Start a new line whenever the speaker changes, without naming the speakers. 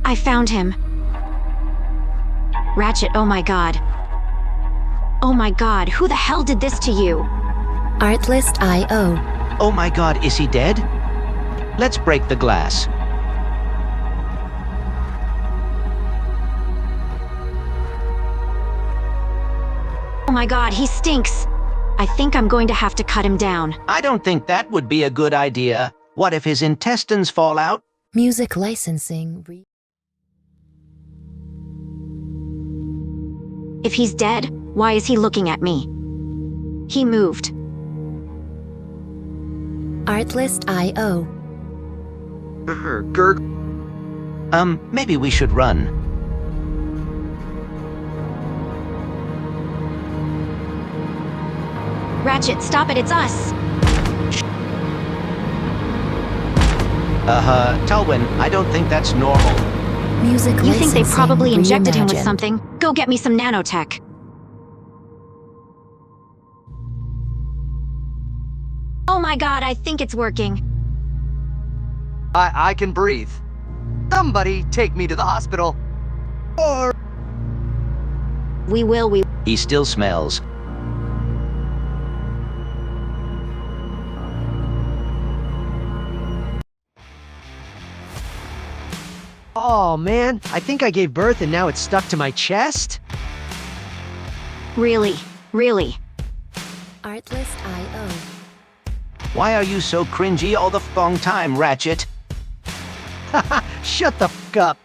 I found him. Ratchet, oh my god. Oh my god, who the hell did this to you?
Artlist.io.
Oh my god, is he dead? Let's break the glass.
Oh my god, he stinks. I think I'm going to have to cut him down.
I don't think that would be a good idea. What if his intestines fall out?
Music licensing.
If he's dead, why is he looking at me? He moved.
Artlist.io.
Gurg.
Maybe we should run.
Ratchet, stop it, it's us!
Tulwyn, I don't think that's normal.
Music
You think they
licensing
probably injected him with
reimagined.
something? Go get me some nanotech. Oh my god, I think it's working.
I can breathe. Somebody take me to the hospital. Or
We will.
He still smells.
oh man, I think I gave birth and now it's stuck to my chest?
Really.
Artlist.io.
Why are you so cringy all the f***ing time, Ratchet?
Shut the f*** up.